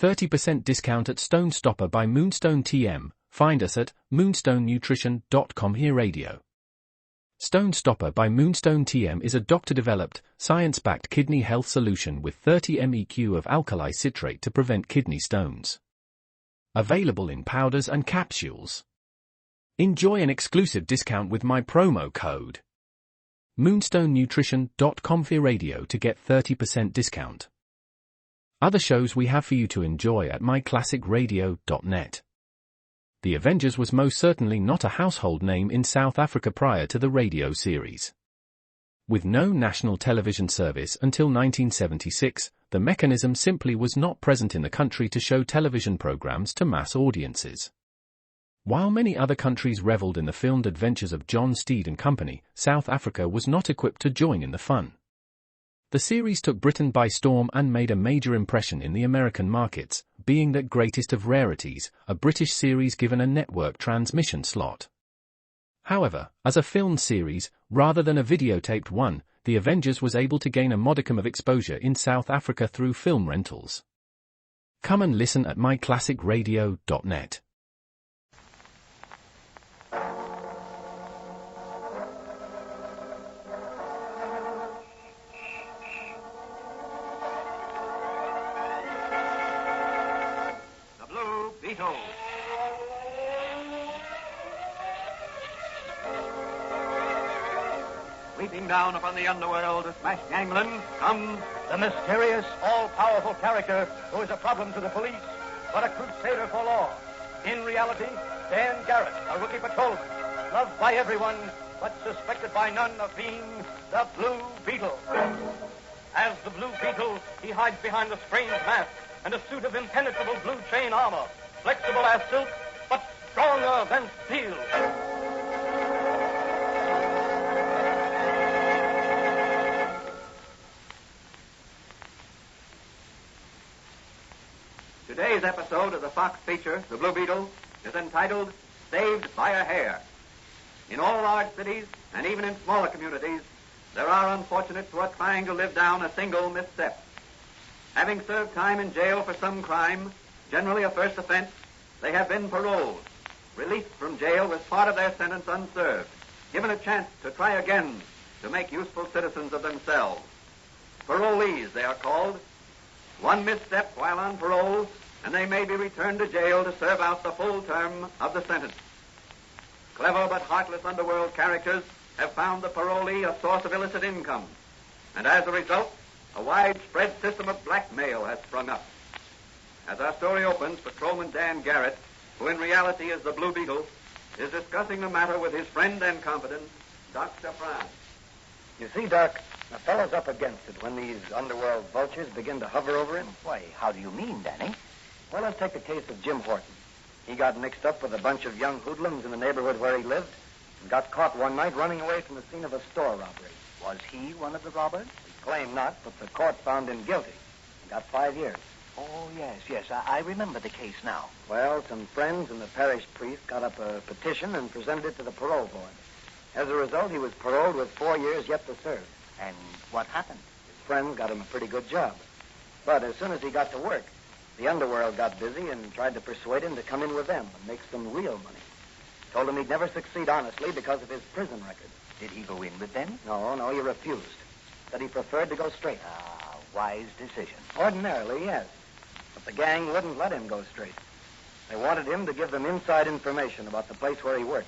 30% discount at Stone Stopper by Moonstone TM. Find us at moonstonenutrition.com. Here Radio. Stone Stopper by Moonstone TM is a doctor-developed, science-backed kidney health solution with 30 MEq of alkali citrate to prevent kidney stones. Available in powders and capsules. Enjoy an exclusive discount with my promo code moonstonenutrition.com. Here Radio to get 30% discount. Other shows we have for you to enjoy at myclassicradio.net. The Avengers was most certainly not a household name in South Africa prior to the radio series. With no national television service until 1976, the mechanism simply was not present in the country to show television programs to mass audiences. While many other countries reveled in the filmed adventures of John Steed and company, South Africa was not equipped to join in the fun. The series took Britain by storm and made a major impression in the American markets, being that greatest of rarities, a British series given a network transmission slot. However, as a filmed series, rather than a videotaped one, The Avengers was able to gain a modicum of exposure in South Africa through film rentals. Come and listen at myclassicradio.net. Beetle. Sweeping down upon the underworld to smash gangland comes the mysterious, all-powerful character who is a problem to the police, but a crusader for law. In reality, Dan Garrett, a rookie patrolman, loved by everyone, but suspected by none of being the Blue Beetle. As the Blue Beetle, he hides behind a strange mask and a suit of impenetrable blue chain armor. Flexible as silk, but stronger than steel. Today's episode of the Fox feature, The Blue Beetle, is entitled Saved by a Hair. In all large cities, and even in smaller communities, there are unfortunates who are trying to live down a single misstep. Having served time in jail for some crime, generally a first offense, they have been paroled, released from jail with part of their sentence unserved, given a chance to try again to make useful citizens of themselves. Parolees, they are called. One misstep while on parole, and they may be returned to jail to serve out the full term of the sentence. Clever but heartless underworld characters have found the parolee a source of illicit income, and as a result, a widespread system of blackmail has sprung up. As our story opens, patrolman Dan Garrett, who in reality is the Blue Beetle, is discussing the matter with his friend and confidant, Dr. Franz. You see, Doc, a fellow's up against it when these underworld vultures begin to hover over him. Why, how do you mean, Danny? Well, let's take the case of Jim Horton. He got mixed up with a bunch of young hoodlums in the neighborhood where he lived and got caught one night running away from the scene of a store robbery. Was he one of the robbers? He claimed not, but the court found him guilty and got 5 years. Oh, yes. I remember the case now. Well, some friends and the parish priest got up a petition and presented it to the parole board. As a result, he was paroled with 4 years yet to serve. And what happened? His friends got him a pretty good job. But as soon as he got to work, the underworld got busy and tried to persuade him to come in with them and make some real money. Told him he'd never succeed honestly because of his prison record. Did he go in with them? No, he refused. Said he preferred to go straight. Ah, wise decision. Ordinarily, yes. But the gang wouldn't let him go straight. They wanted him to give them inside information about the place where he worked.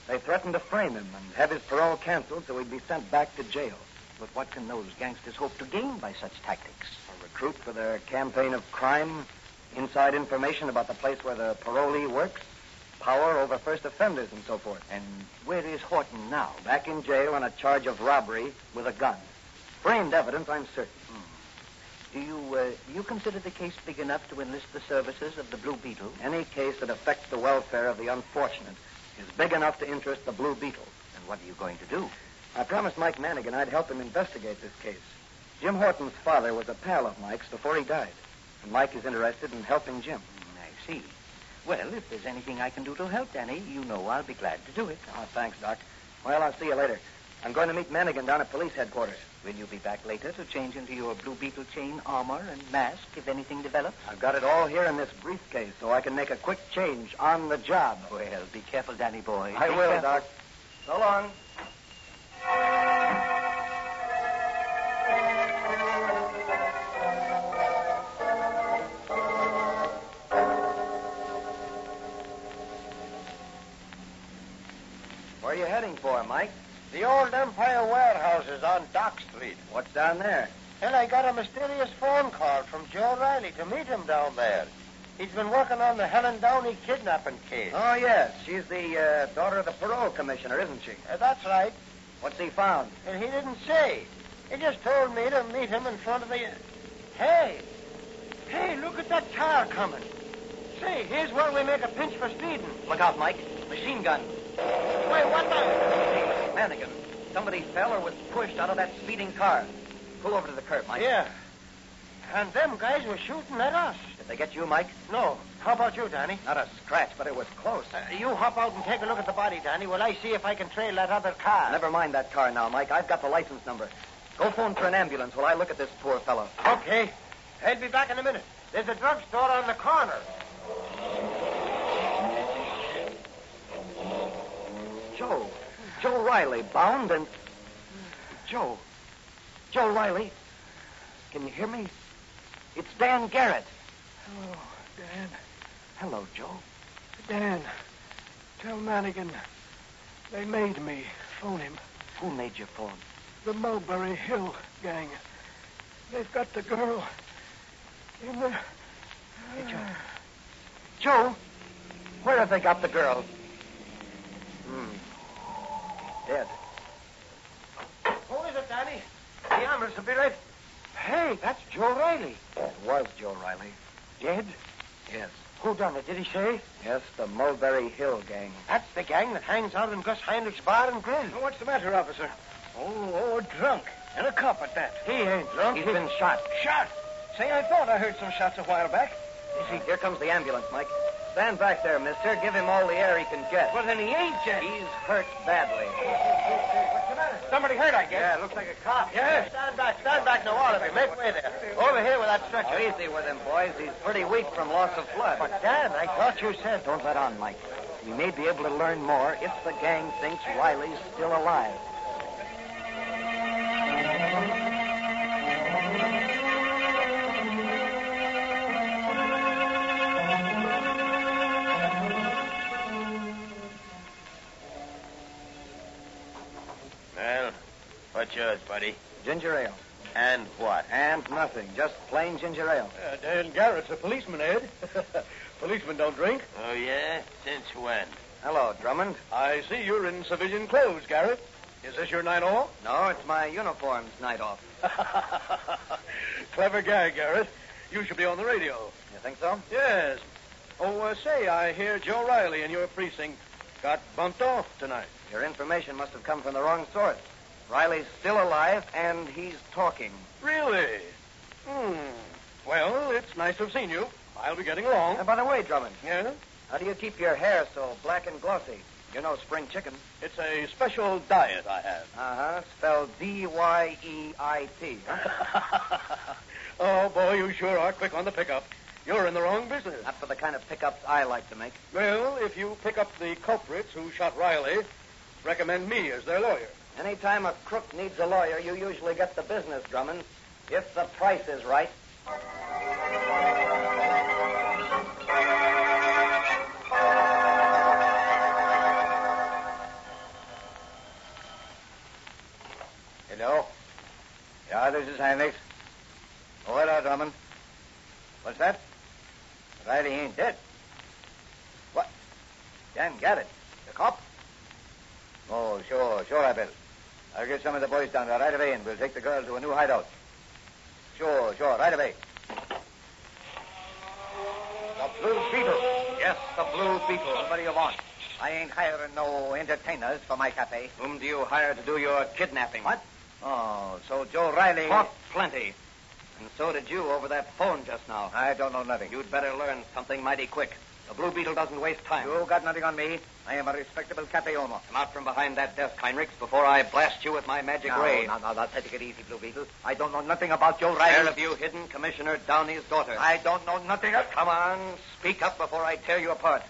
They threatened to frame him and have his parole canceled so he'd be sent back to jail. But what can those gangsters hope to gain by such tactics? A recruit for their campaign of crime, inside information about the place where the parolee works, power over first offenders and so forth. And where is Horton now? Back in jail on a charge of robbery with a gun. Framed evidence, I'm certain. Do you consider the case big enough to enlist the services of the Blue Beetle? Any case that affects the welfare of the unfortunate is big enough to interest the Blue Beetle. And what are you going to do? I promised Mike Manigan I'd help him investigate this case. Jim Horton's father was a pal of Mike's before he died, and Mike is interested in helping Jim. I see. Well, if there's anything I can do to help, Danny, you know I'll be glad to do it. Oh, thanks, Doc. Well, I'll see you later. I'm going to meet Manigan down at police headquarters. Will you be back later to change into your Blue Beetle chain armor and mask if anything develops? I've got it all here in this briefcase, so I can make a quick change on the job. Well, be careful, Danny boy. I Be will, careful. Doc. So long. Where are you heading for, Mike? The old Empire warehouses on Dock Street. What's down there? And I got a mysterious phone call from Joe Riley to meet him down there. He's been working on the Helen Downey kidnapping case. Oh, yes. She's the daughter of the parole commissioner, isn't she? That's right. What's he found? And he didn't say. He just told me to meet him in front of the... Hey, look at that car coming. Say, here's where we make a pinch for speeding. Look out, Mike. Machine gun. Wait, what the... Manigan. Somebody fell or was pushed out of that speeding car. Pull over to the curb, Mike. Yeah. And them guys were shooting at us. Did they get you, Mike? No. How about you, Danny? Not a scratch, but it was close. You hop out and take a look at the body, Danny, while I see if I can trail that other car. Never mind that car now, Mike. I've got the license number. Go phone for an ambulance while I look at this poor fellow. Okay. I'll be back in a minute. There's a drugstore on the corner. Joe Riley, bound and... Joe Riley. Can you hear me? It's Dan Garrett. Hello, Dan. Hello, Joe. Dan, tell Manigan they made me phone him. Who made your phone? The Mulberry Hill gang. They've got the girl in the... Hey, Joe, where have they got the girl? Dead. Who is it, Danny? The ambulance will be right... Hey, that's Joe Riley. It was Joe Riley. Dead? Yes. Who done it, did he say? Yes, the Mulberry Hill gang. That's the gang that hangs out in Gus Heinrich's bar and grill. What's the matter, officer? Oh, drunk. And a cop at that. He ain't drunk. He's been shot. Shot? Say, I thought I heard some shots a while back. Here comes the ambulance, Mike. Stand back there, mister. Give him all the air he can get. Well, then he ain't, Jack. He's hurt badly. What's the matter? Somebody hurt, I guess. Yeah, looks like a cop. Yeah. Stand back now, all of you. Make way there. Over here with that stretcher. Easy with him, boys. He's pretty weak from loss of blood. But, Dan, I thought you said... Don't let on, Mike. We may be able to learn more if the gang thinks Riley's still alive. Well, what's yours, buddy? Ginger ale. And what? And nothing. Just plain ginger ale. Dan Garrett's a policeman, Ed. Policemen don't drink. Oh, yeah? Since when? Hello, Drummond. I see you're in civilian clothes, Garrett. Is this your night off? No, it's my uniform's night off. Clever guy, Garrett. You should be on the radio. You think so? Yes. Oh, say, I hear Joe Riley in your precinct got bumped off tonight. Your information must have come from the wrong source. Riley's still alive, and he's talking. Really? Well, it's nice to have seen you. I'll be getting along. And by the way, Drummond, Yeah? how do you keep your hair so black and glossy? You're no spring chicken. It's a special diet I have. Uh-huh. Spelled D-Y-E-I-T. Huh? Oh, boy, you sure are quick on the pickup. You're in the wrong business. Not for the kind of pickups I like to make. Well, if you pick up the culprits who shot Riley, recommend me as their lawyer. Anytime a crook needs a lawyer, you usually get the business, Drummond. If the price is right. Hello? Yeah, this is Heinrich. Oh, hello, Drummond. What's that? Riley ain't dead. What? Dan Garrett, the cop? Oh, sure I will. I'll get some of the boys down there right away, and we'll take the girl to a new hideout. Sure, right away. The Blue Beetle. Yes, the Blue Beetle. What do you want? I ain't hiring no entertainers for my cafe. Whom do you hire to do your kidnapping? What? Oh, so Joe Riley... Talk plenty. And so did you over that phone just now. I don't know nothing. You'd better learn something mighty quick. The Blue Beetle doesn't waste time. You got nothing on me. I am a respectable cafe owner. Come out from behind that desk, Heinrichs, before I blast you with my magic ray. Now, take it easy, Blue Beetle. I don't know nothing about Joe Riley. Where have you hidden Commissioner Downey's daughter? I don't know nothing of... Come on, speak up before I tear you apart.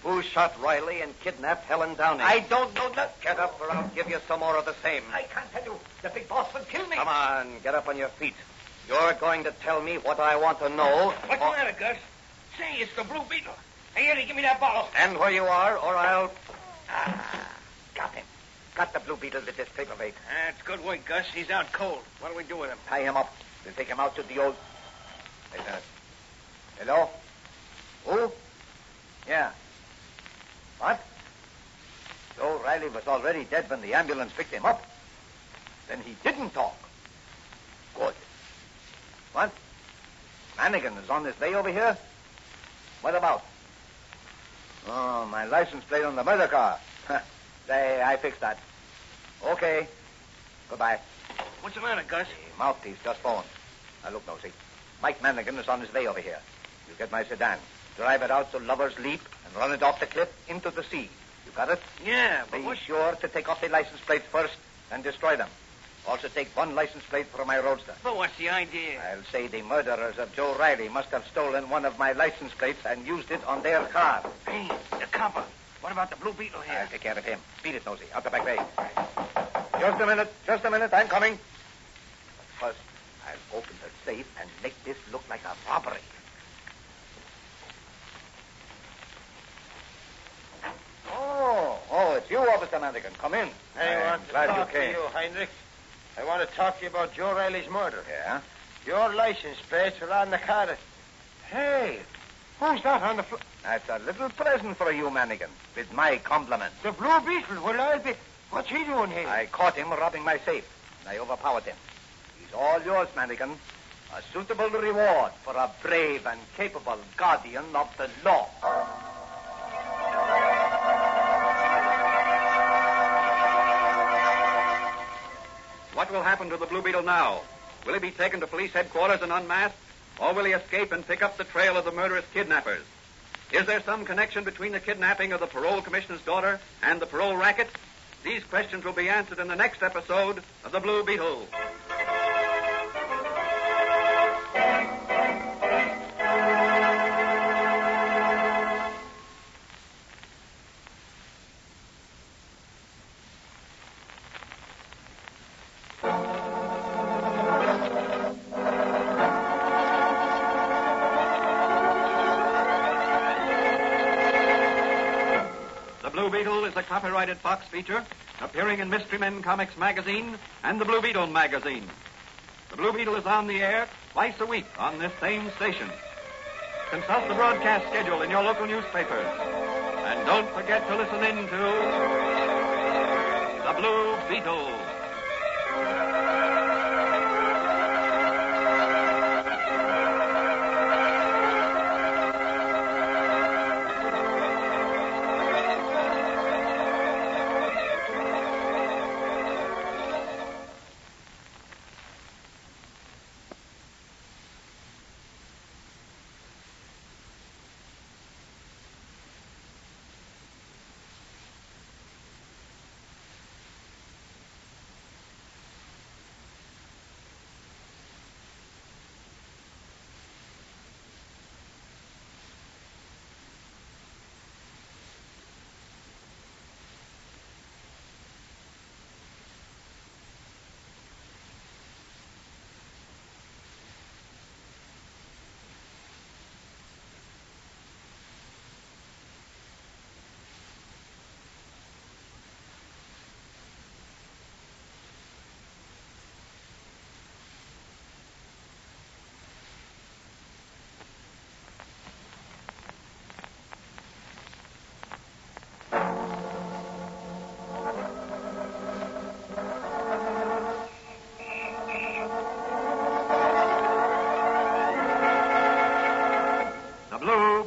Who shot Riley and kidnapped Helen Downey? I don't know nothing. Get up or I'll give you some more of the same. I can't tell you. The big boss will kill me. Come on, get up on your feet. You're going to tell me what I want to know. What's the matter, Gus? Say, it's the Blue Beetle. Hey, Eddie, give me that bottle. Stand where you are, or I'll... Got him. Got the Blue Beetle with this paperweight. That's good work, Gus. He's out cold. What do we do with him? Tie him up. We'll take him out to the old... Wait a minute. Hello? Who? Yeah. What? Joe Riley was already dead when the ambulance picked him up. Then he didn't talk. Good. What? Mannigan is on his way over here? What about? Oh, my license plate on the murder car. Say, I fixed that. Okay. Goodbye. What's the matter, Gus? The mouthpiece just phoned. Now, look, Nosey. Mike Mannigan is on his way over here. You get my sedan. Drive it out to Lover's Leap and run it off the cliff into the sea. You got it? Yeah, but Be sure to take off the license plates first and destroy them. Also take one license plate for my roadster. But what's the idea? I'll say the murderers of Joe Riley must have stolen one of my license plates and used it on their car. Hey, the copper. What about the Blue Beetle here? I'll take care of him. Beat it, Nosey. Out the back way. Just a minute. I'm coming. But first, I'll open the safe and make this look like a robbery. Oh, it's you, Officer Mannigan. Come in. I want to glad talk you to came. you, Heinrich. I want to talk to you about Joe Riley's murder. Yeah? Your license plates are on the car. Hey, who's that on the floor? That's a little present for you, Mannigan, with my compliments. The Blue Beetle. Well, I'll be... What's he doing here? I caught him robbing my safe, and I overpowered him. He's all yours, Mannigan. A suitable reward for a brave and capable guardian of the law. What will happen to the Blue Beetle now? Will he be taken to police headquarters and unmasked? Or will he escape and pick up the trail of the murderous kidnappers? Is there some connection between the kidnapping of the parole commissioner's daughter and the parole racket? These questions will be answered in the next episode of the Blue Beetle. Blue Beetle is a copyrighted Fox feature appearing in Mystery Men Comics magazine and the Blue Beetle magazine. The Blue Beetle is on the air twice a week on this same station. Consult the broadcast schedule in your local newspapers. And don't forget to listen in to the Blue Beetle.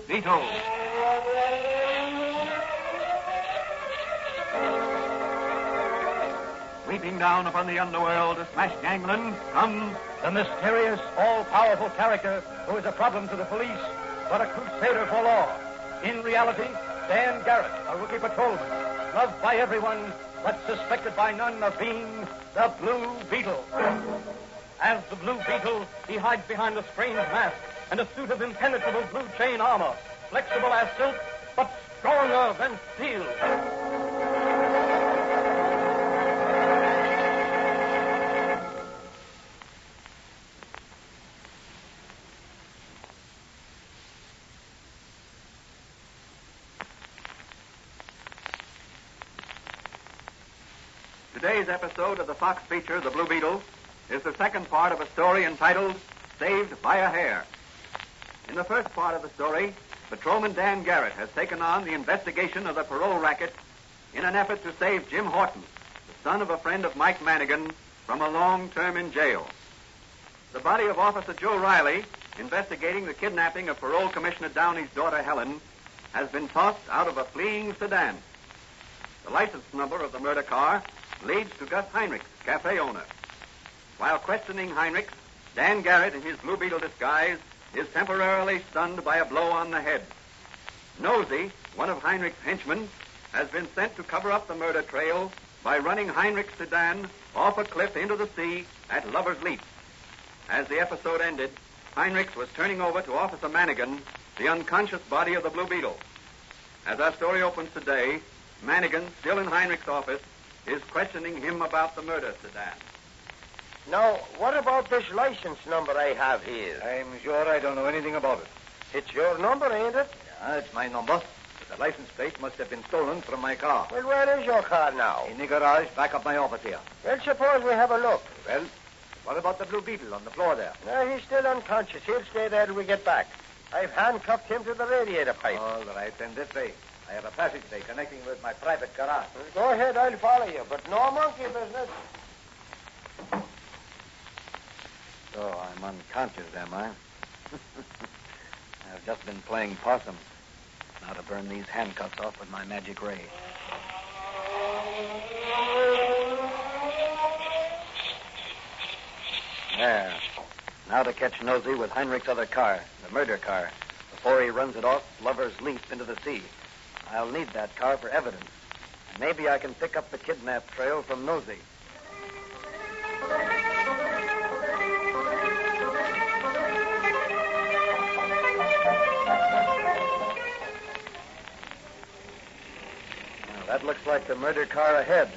Beetle. Sweeping down upon the underworld to smash gangland comes the mysterious, all-powerful character who is a problem to the police, but a crusader for law. In reality, Dan Garrett, a rookie patrolman, loved by everyone, but suspected by none of being the Blue Beetle. As the Blue Beetle, he hides behind a strange mask and a suit of impenetrable blue chain armor, flexible as silk, but stronger than steel. Today's episode of the Fox feature, The Blue Beetle, is the second part of a story entitled Saved by a Hair. In the first part of the story, Patrolman Dan Garrett has taken on the investigation of the parole racket in an effort to save Jim Horton, the son of a friend of Mike Manigan, from a long term in jail. The body of Officer Joe Riley, investigating the kidnapping of Parole Commissioner Downey's daughter Helen, has been tossed out of a fleeing sedan. The license number of the murder car leads to Gus Heinrichs, cafe owner. While questioning Heinrichs, Dan Garrett, in his Blue Beetle disguise, is temporarily stunned by a blow on the head. Nosy, one of Heinrichs' henchmen, has been sent to cover up the murder trail by running Heinrichs' sedan off a cliff into the sea at Lover's Leap. As the episode ended, Heinrichs was turning over to Officer Manigan the unconscious body of the Blue Beetle. As our story opens today, Manigan, still in Heinrichs' office, is questioning him about the murder sedan. Now, what about this license number I have here? I'm sure I don't know anything about it. It's your number, ain't it? Yeah, it's my number. But the license plate must have been stolen from my car. Well, where is your car now? In the garage back of my office here. Well, suppose we have a look. Well, what about the Blue Beetle on the floor there? No, he's still unconscious. He'll stay there till we get back. I've handcuffed him to the radiator pipe. All right, then this way. I have a passageway connecting with my private garage. Well, go ahead, I'll follow you, but no monkey business. So I'm unconscious, am I? I've just been playing possum. Now to burn these handcuffs off with my magic ray. There. Now to catch Nosy with Heinrich's other car, the murder car, before he runs it off Lover's Leap into the sea. I'll need that car for evidence. And maybe I can pick up the kidnap trail from Nosy. Now, that looks like the murder car ahead.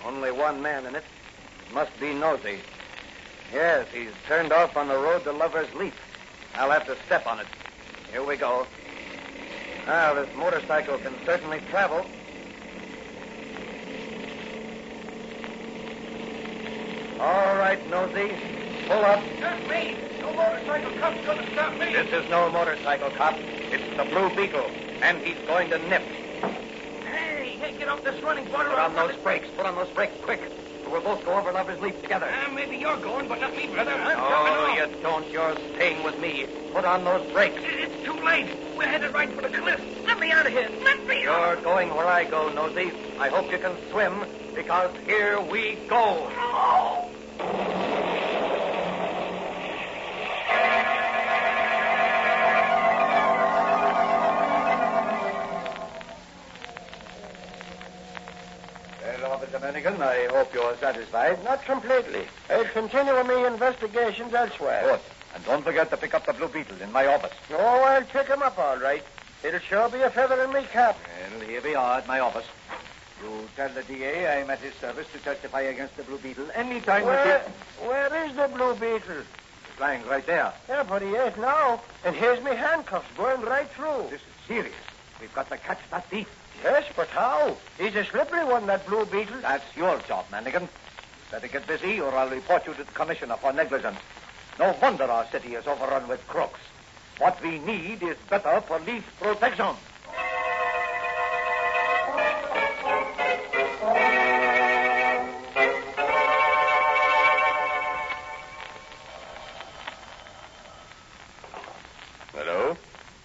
Only one man in it. It must be Nosy. Yes, he's turned off on the road to Lover's Leap. I'll have to step on it. Here we go. Now, this motorcycle can certainly travel. All right, Nosy. Pull up. Not me. No motorcycle cop's going to stop me. This is no motorcycle cop. It's the Blue Beetle, and he's going to nip. Hey, get off this running water. Put on those brakes. Put on those brakes, quick. We'll both go over Lover's Leap together. Maybe you're going, but not me, brother. No, you don't. You're staying with me. Put on those brakes. It's too late. We're headed right for the cliff. Let me out of here. Let me out. You're going where I go, Nosy. I hope you can swim, because here we go. Oh. Well, Officer Manigan, I hope you're satisfied. Not completely. I'll continue with me investigations elsewhere. Good. And don't forget to pick up the Blue Beetle in my office. Oh, I'll pick him up all right. It'll sure be a feather in me cap. Well, here we are at my office. You tell the DA I'm at his service to testify against the Blue Beetle any time Where is the Blue Beetle? He's lying right there. Yeah, but he ain't now. And here's me handcuffs going right through. This is serious. We've got to catch that thief. Yes, but how? He's a slippery one, that Blue Beetle. That's your job, Manigan. Better get busy, or I'll report you to the commissioner for negligence. No wonder our city is overrun with crooks. What we need is better police protection. Hello?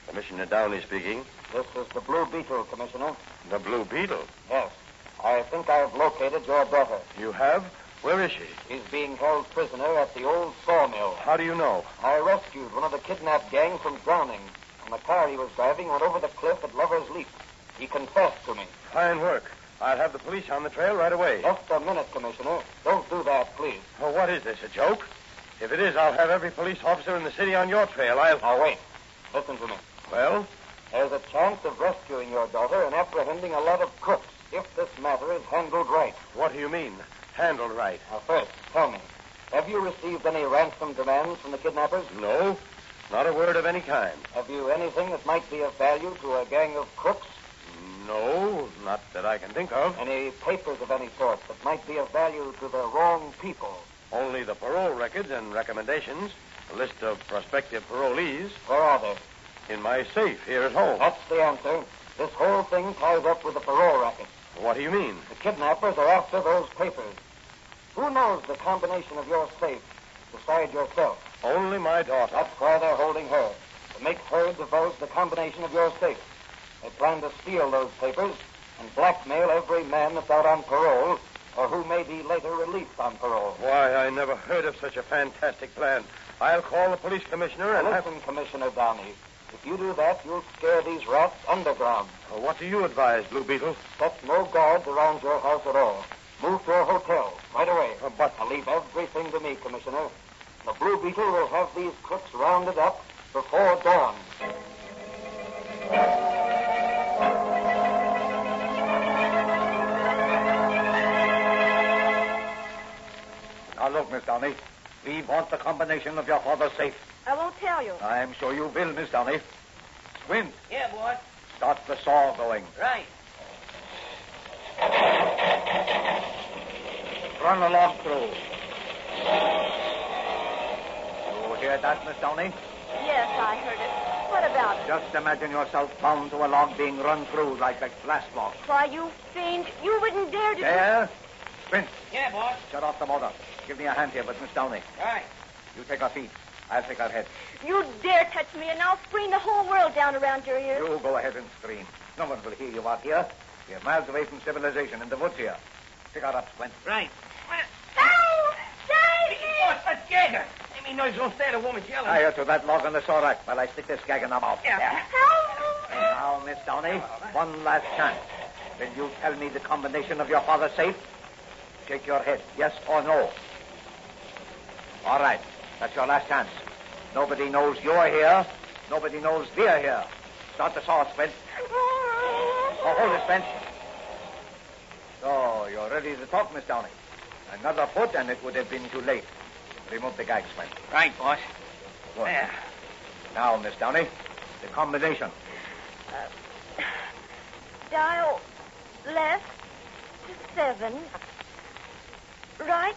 Commissioner Downey speaking. This is the Blue Beetle, Commissioner. The Blue Beetle? Yes. I think I've located your daughter. You have? Where is she? She's being held prisoner at the old sawmill. How do you know? I rescued one of the kidnapped gang from drowning. and the car he was driving went over the cliff at Lover's Leap. He confessed to me. Fine work. I'll have the police on the trail right away. Just a minute, Commissioner. Don't do that, please. Oh, what is this, a joke? If it is, I'll have every police officer in the city on your trail. Now, wait. Listen to me. Well? There's a chance of rescuing your daughter and apprehending a lot of crooks if this matter is handled right. What do you mean, handled right? Now, first, tell me, have you received any ransom demands from the kidnappers? No, not a word of any kind. Have you anything that might be of value to a gang of crooks? No, not that I can think of. Any papers of any sort that might be of value to the wrong people? Only the parole records and recommendations, a list of prospective parolees. Where are they? In my safe here at home. That's the answer. This whole thing ties up with the parole racket. What do you mean? The kidnappers are after those papers. Who knows the combination of your safe besides yourself? Only my daughter. That's why they're holding her, to make her divulge the combination of your safe. They plan to steal those papers and blackmail every man that's out on parole or who may be later released on parole. Why, I never heard of such a fantastic plan. I'll call the police commissioner and Listen, Commissioner Downey. If you do that, you'll scare these rats underground. Well, what do you advise, Blue Beetle? Set no guards around your house at all. Move to a hotel right away. But I'll leave everything to me, Commissioner. The Blue Beetle will have these crooks rounded up before dawn. Now, look, Miss Downey. We want the combination of your father's safe. I won't tell you. I'm sure you will, Miss Downey. Squint. Yeah, boss. Start the saw going. Right. Run the log through. You hear that, Miss Downey? Yes, I heard it. What about it? Just imagine yourself bound to a log being run through like a glass block. Why, you fiend. You wouldn't dare to... There. Squint. Yeah, boss. Shut off the motor. Give me a hand here with Miss Downey. Right. You take her feet. I'll take her head. You dare touch me, and I'll scream the whole world down around your ears. You go ahead and scream. No one will hear you out here. We're miles away from civilization in the woods here. Pick her up, Squint. Right. Help! Save me! Boss, let's gag her. Any noise don't stand a woman's yelling. Tie her to that log on the saw rack while I stick this gag in her mouth. Yeah. Help! Now, Miss Downey, one last chance. Will you tell me the combination of your father's safe? Shake your head, yes or no. All right. That's your last chance. Nobody knows you're here. Nobody knows we're here. Start the saw, Squint. Oh, hold it, Squint. So, you're ready to talk, Miss Downey. Another foot, and it would have been too late. Remove the gag, Squint. Right, boss. Good. There. Now, Miss Downey, the combination. Dial left to 7. Right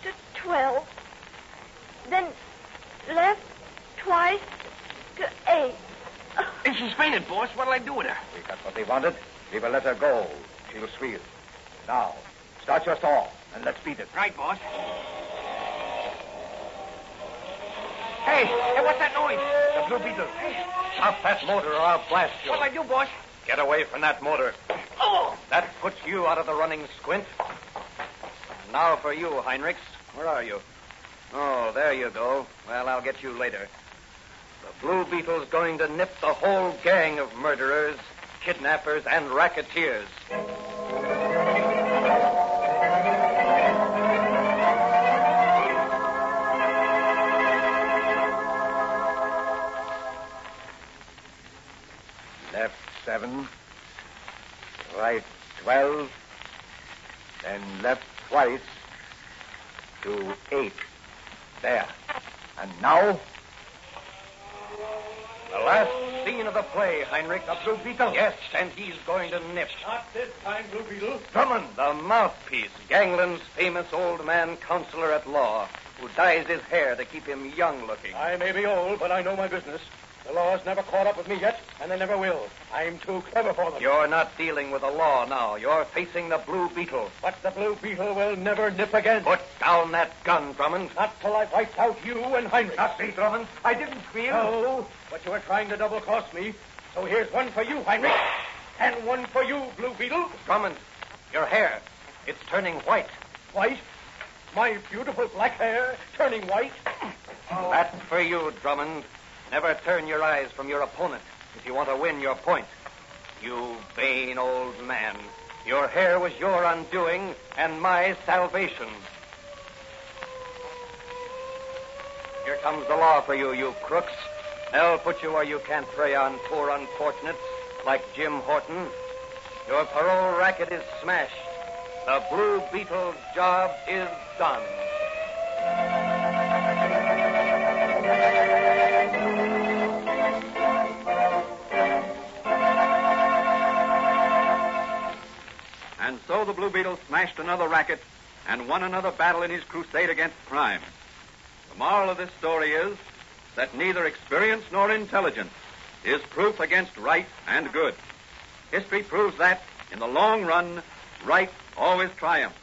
to 12. Then left twice to 8. And she's fainted, boss. What'll I do with her? We got what we wanted. We will let her go. She'll squeal. Now, start your saw, and let's beat it. Right, boss. Hey, what's that noise? The Blue Beetle. Stop that motor or I'll blast you. What'll I do, boss? Get away from that motor. Oh! That puts you out of the running, Squint. Now for you, Heinrichs. Where are you? Oh, there you go. Well, I'll get you later. The Blue Beetle's going to nip the whole gang of murderers, kidnappers, and racketeers. Left 7. Right 12. Then left twice to 8. There. And now? The last scene of the play, Heinrich. The Blue Beetle? Yes, and he's going to nip. Not this time, Blue Beetle. Drummond, the mouthpiece, Gangland's famous old man counselor at law, who dyes his hair to keep him young-looking. I may be old, but I know my business. The law's never caught up with me yet, and they never will. I'm too clever for them. You're not dealing with the law now. You're facing the Blue Beetle. But the Blue Beetle will never nip again. Put down that gun, Drummond. Not till I've wiped out you and Heinrich. Not me, Drummond. I didn't squeal. No, but you were trying to double-cross me. So here's one for you, Heinrich, and one for you, Blue Beetle. Drummond, your hair, it's turning white. White? My beautiful black hair turning white? Oh. That's for you, Drummond. Never turn your eyes from your opponent if you want to win your point. You vain old man. Your hair was your undoing and my salvation. Here comes the law for you, you crooks. They'll put you where you can't prey on poor unfortunates like Jim Horton. Your parole racket is smashed. The Blue Beetle's job is done. And so the Blue Beetle smashed another racket and won another battle in his crusade against crime. The moral of this story is that neither experience nor intelligence is proof against right and good. History proves that, in the long run, right always triumphs.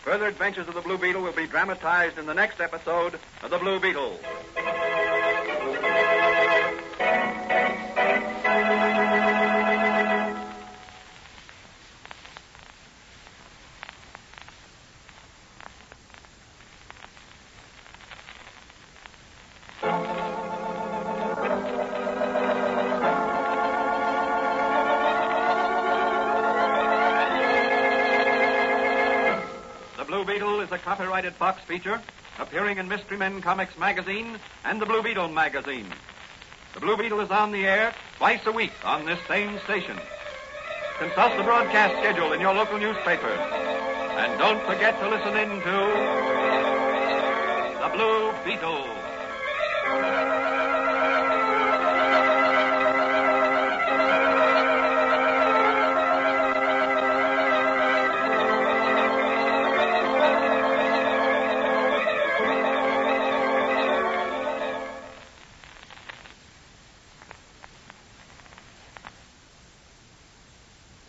Further adventures of the Blue Beetle will be dramatized in the next episode of the Blue Beetle. Is a copyrighted Fox feature appearing in Mystery Men Comics magazine and the Blue Beetle magazine. The Blue Beetle is on the air twice a week on this same station. Consult the broadcast schedule in your local newspapers. And don't forget to listen in to the Blue Beetle.